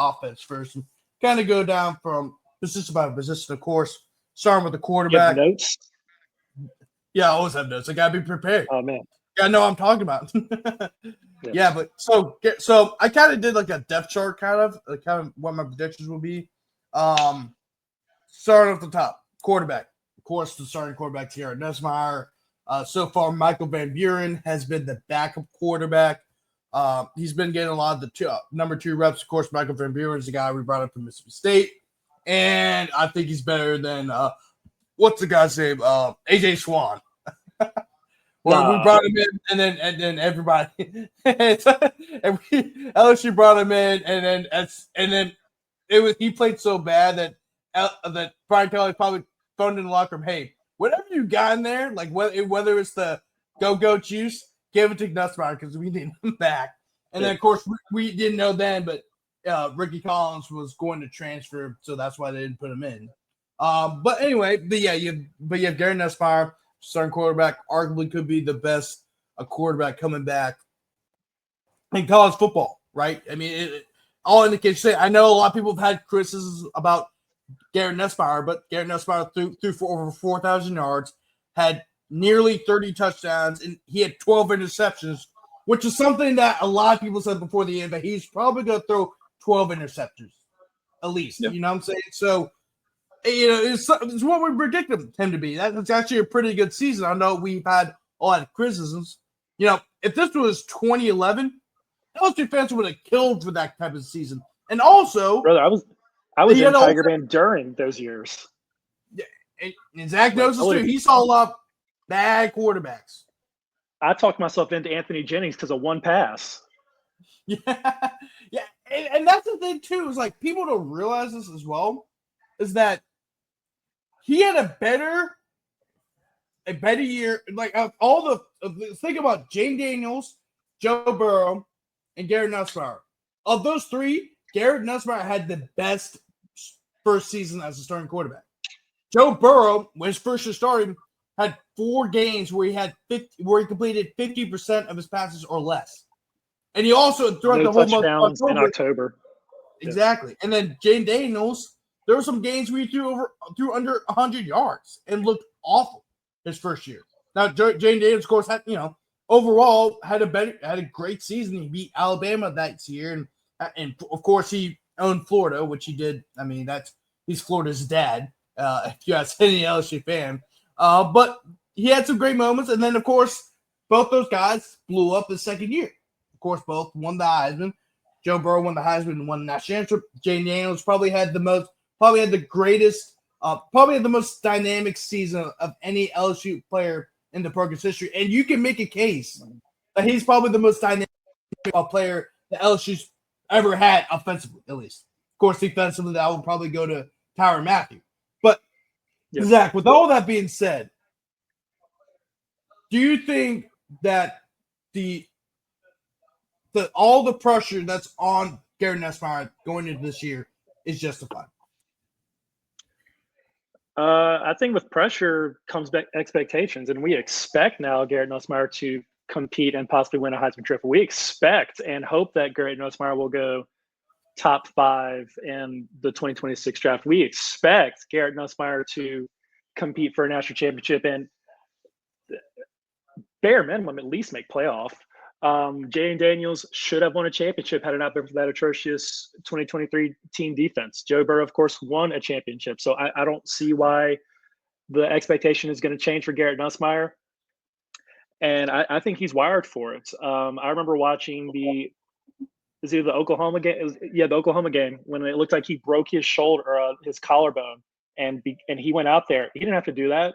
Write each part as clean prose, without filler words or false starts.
offense first and kind of go down from position by position, of course, starting with the You have quarterback. notes? Yeah, I always have notes. I got to be prepared. Oh, man. I know what I'm talking about. Yeah, but so I kind of did like a depth chart, kind of what my predictions will be. Starting off the top, quarterback. Of course, the starting quarterback here, Nussmeier. So far, Michael Van Buren has been the backup quarterback. He's been getting a lot of the number 2 reps. Of course, Michael Van Buren is the guy we brought up from Mississippi State, and I think he's better than what's the guy's name? AJ Swan. Well, we brought him in, and then everybody, LSU brought him in, and then it was he played so bad that Brian Kelly probably phoned in the locker room, hey, whatever you got in there, like whether it's the go juice, give it to Nussmeier because we need him back. And then of course we didn't know then, but Ricky Collins was going to transfer, so that's why they didn't put him in. But anyway, you have Garrett Nussmeier. Starting quarterback, arguably could be the best quarterback coming back in college football, right? I mean, all indications say. I know a lot of people have had criticisms about Garrett Nussmeier, but Garrett Nussmeier threw for over 4,000 yards, had nearly 30 touchdowns, and he had 12 interceptions, which is something that a lot of people said before the end, that he's probably going to throw 12 interceptions, at least. Yep. You know what I'm saying? So, it's what we predicted him to be. That's actually a pretty good season. I know we've had a lot of criticisms. If this was 2011, LSU fans would have killed for that type of season. And also, brother, I was in Tiger Band during those years. Yeah, and Zach knows this too. He saw a lot of bad quarterbacks. I talked myself into Anthony Jennings because of one pass. Yeah, and that's the thing too. Is like people don't realize this as well. Is that he had a better year. Like think about Jane Daniels, Joe Burrow, and Garrett Nussmeier. Of those 3, Garrett Nussmeier had the best first season as a starting quarterback. Joe Burrow, when his first year started, had 4 games where he completed 50% of his passes or less, and he also throughout the whole month in October. Exactly, and then Jane Daniels. There were some games where he threw under 100 yards and looked awful his first year. Now, Jane Daniels, of course, overall had a great season. He beat Alabama that year, and of course he owned Florida, which he did. I mean, he's Florida's dad. If you ask any LSU fan, but he had some great moments, and then of course both those guys blew up his second year. Of course, both won the Heisman. Joe Burrow won the Heisman and won the national championship. Jane Daniels probably had the greatest, probably the most dynamic season of any LSU player in the program's history. And you can make a case that he's probably the most dynamic player that LSU's ever had offensively, at least. Of course, defensively, that would probably go to Tyrann Mathieu. But, yep. Zach, with all that being said, do you think that all the pressure that's on Garrett Nussmeier going into this year is justified? I think with pressure comes back expectations, and we expect now Garrett Nussmeier to compete and possibly win a Heisman Trophy. We expect and hope that Garrett Nussmeier will go top 5 in the 2026 draft. We expect Garrett Nussmeier to compete for a national championship and bare minimum at least make playoff. Jane Daniels should have won a championship had it not been for that atrocious 2023 team defense. Joe Burrow, of course, won a championship. So I don't see why the expectation is going to change for Garrett Nussmeier. And I think he's wired for it. I remember watching the Oklahoma game. The Oklahoma game when it looked like he broke his shoulder, his collarbone, and he went out there. He didn't have to do that.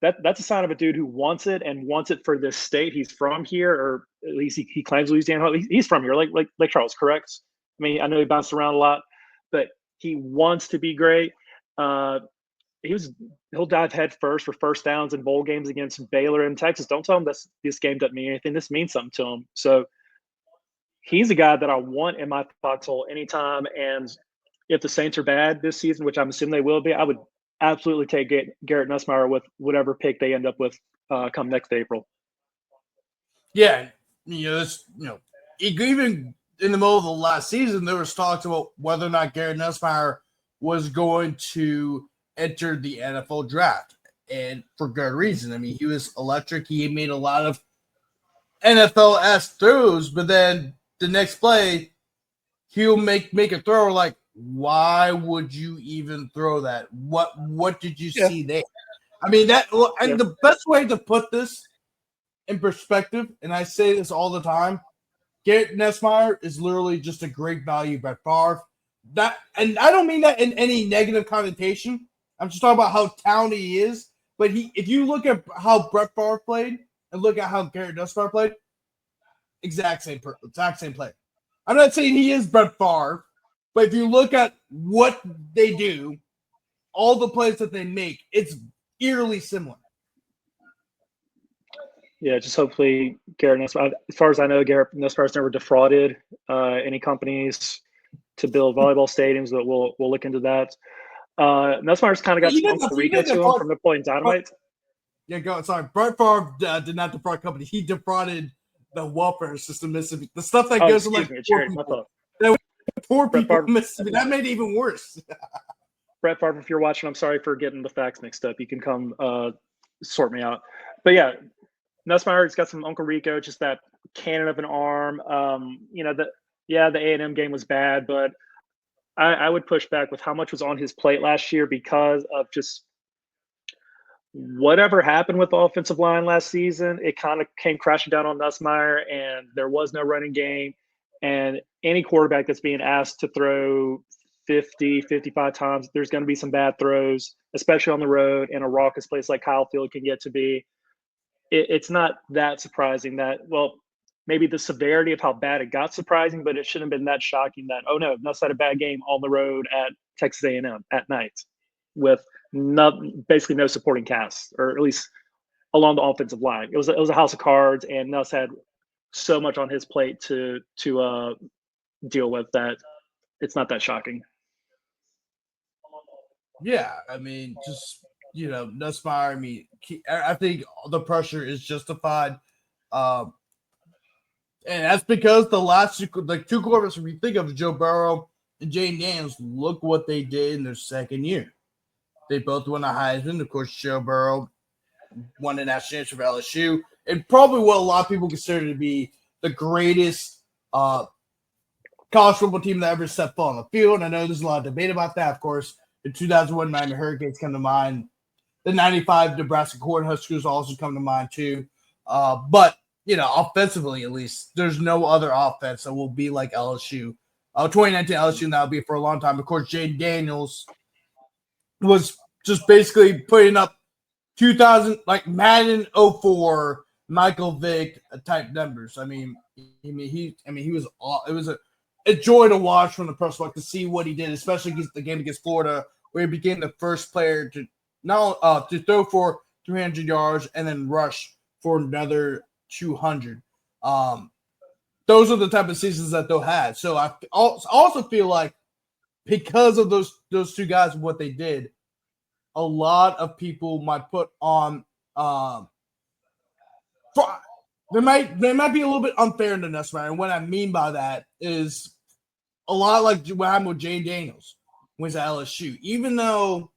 That's a sign of a dude who wants it and wants it for this state. He's from here, or at least he claims Louisiana. He's from here, like Charles, correct? I mean, I know he bounced around a lot, but he wants to be great. He'll dive head first for first downs in bowl games against Baylor and Texas. Don't tell him this game doesn't mean anything. This means something to him. So he's a guy that I want in my foxhole anytime. And if the Saints are bad this season, which I'm assuming they will be, I would absolutely take Garrett Nussmeier with whatever pick they end up with come next April. Yeah, even in the middle of the last season, there was talks about whether or not Garrett Nussmeier was going to enter the NFL draft, and for good reason. I mean, he was electric. He made a lot of NFL-esque throws, but then the next play, he'll make a throw like, why would you even throw that? What did you see there? I mean, and the best way to put this in perspective, and I say this all the time, Garrett Nussmeier is literally just a great value Brett Favre. And I don't mean that in any negative connotation. I'm just talking about how talented he is. But if you look at how Brett Favre played and look at how Garrett Nussmeier played, exact same play. I'm not saying he is Brett Favre, but if you look at what they do, all the plays that they make, it's eerily similar. Yeah, just hopefully Garrett Nussmeier. As far as I know, Garrett Nussmeier's never defrauded any companies to build volleyball stadiums, but we'll look into that. Nussmeier's kind of got some Uncle Rico to him from Napoleon Dynamite. Yeah, go. Sorry, Brett Favre did not defraud companies. He defrauded the welfare system, Mississippi. The stuff that goes to like poor people in Mississippi. That made it even worse. Brett Favre, if you're watching, I'm sorry for getting the facts mixed up. You can come sort me out. But yeah, Nussmeier's got some Uncle Rico, just that cannon of an arm. The A&M game was bad, but I would push back with how much was on his plate last year because of just whatever happened with the offensive line last season. It kind of came crashing down on Nussmeier, and there was no running game. And any quarterback that's being asked to throw 50, 55 times, there's going to be some bad throws, especially on the road in a raucous place like Kyle Field can get to be. It's not that surprising that, maybe the severity of how bad it got surprising, but it shouldn't have been that shocking that, oh no, Nuss had a bad game on the road at Texas A&M at night with basically no supporting cast, or at least along the offensive line. It was a house of cards, and Nuss had so much on his plate to deal with that it's not that shocking. Yeah, I mean, just Nussmeier. I mean, I think the pressure is justified, and that's because the last two quarterbacks, if you think of Joe Burrow and Jayden Daniels, look what they did in their second year. They both won a Heisman. Of course, Joe Burrow won the national championship for LSU, and probably what a lot of people consider to be the greatest college football team that ever set foot on the field. And I know there's a lot of debate about that. Of course, the 2001 Miami Hurricanes come to mind. The 95 Nebraska Cornhuskers also come to mind too. But offensively, at least, there's no other offense that will be like LSU. 2019 LSU, and that'll be for a long time. Of course, Jayden Daniels was just basically putting up 2000, like Madden 04, Michael Vick type numbers. I mean, he was. It was a joy to watch from the press box to see what he did, especially against the game against Florida, where he became the first player to to throw for 300 yards and then rush for another 200. Those are the type of seasons that they'll have. So I also feel like because of those two guys and what they did, a lot of people might put on they might be a little bit unfair to Nussmeier. And what I mean by that is a lot like what happened with Jayden Daniels when he was at LSU. Even though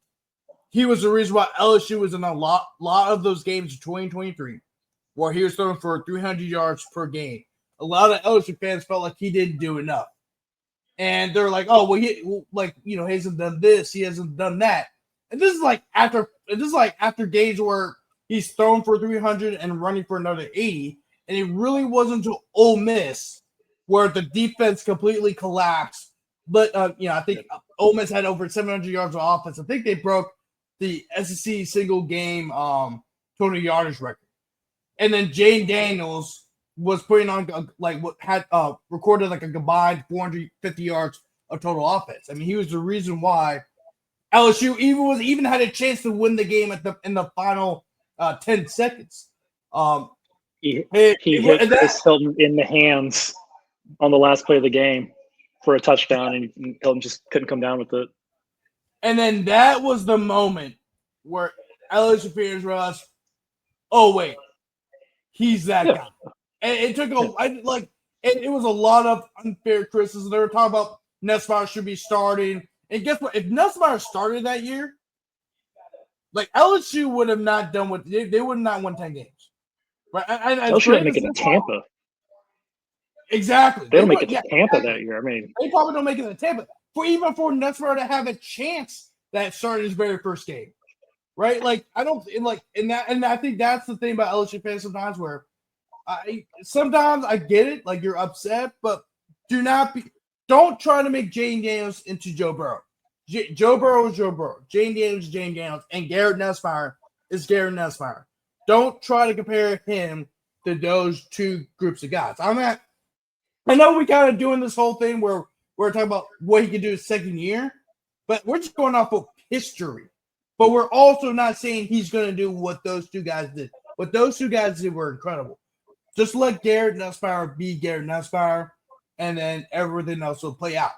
he was the reason why LSU was in a lot of those games in 2023, where he was throwing for 300 yards per game. A lot of LSU fans felt like he didn't do enough. And they're like, oh, well, he hasn't done this, he hasn't done that. And this is like after games where he's thrown for 300 and running for another 80. And it really wasn't until Ole Miss where the defense completely collapsed. But, I think Ole Miss had over 700 yards of offense. I think they broke the SEC single game total yardage record. And then Jayden Daniels was putting on recorded like a combined 450 yards of total offense. I mean, he was the reason why LSU even had a chance to win the game in the final 10 seconds. He hit Chris Hilton in the hands on the last play of the game for a touchdown, and Hilton just couldn't come down with it. And then that was the moment where LSU fans realized, oh wait, he's that guy. And it took it was a lot of unfair criticism. They were talking about Nussmeier should be starting. And guess what? If Nussmeier started that year, like LSU would have not done what they would have not won 10 games. Right? LSU didn't make it to Tampa. Exactly. They don't make it to Tampa that year. I mean, they probably don't make it to Tampa. Even for Nussmeier to have a chance that started his very first game. Right? Like, I don't like, and I think that's the thing about LSU fans sometimes where sometimes I get it, like you're upset, but don't try to make Jane Daniels into Joe Burrow. Joe Burrow is Joe Burrow. Jane Daniels is Jane Daniels, and Garrett Nussmeier is Garrett Nussmeier. Don't try to compare him to those two groups of guys. I know we kind of doing this whole thing where we're talking about what he can do his second year, but we're just going off of history. But we're also not saying he's going to do what those two guys did. What those two guys did were incredible. Just let Garrett Nussmeier be Garrett Nussmeier, and then everything else will play out.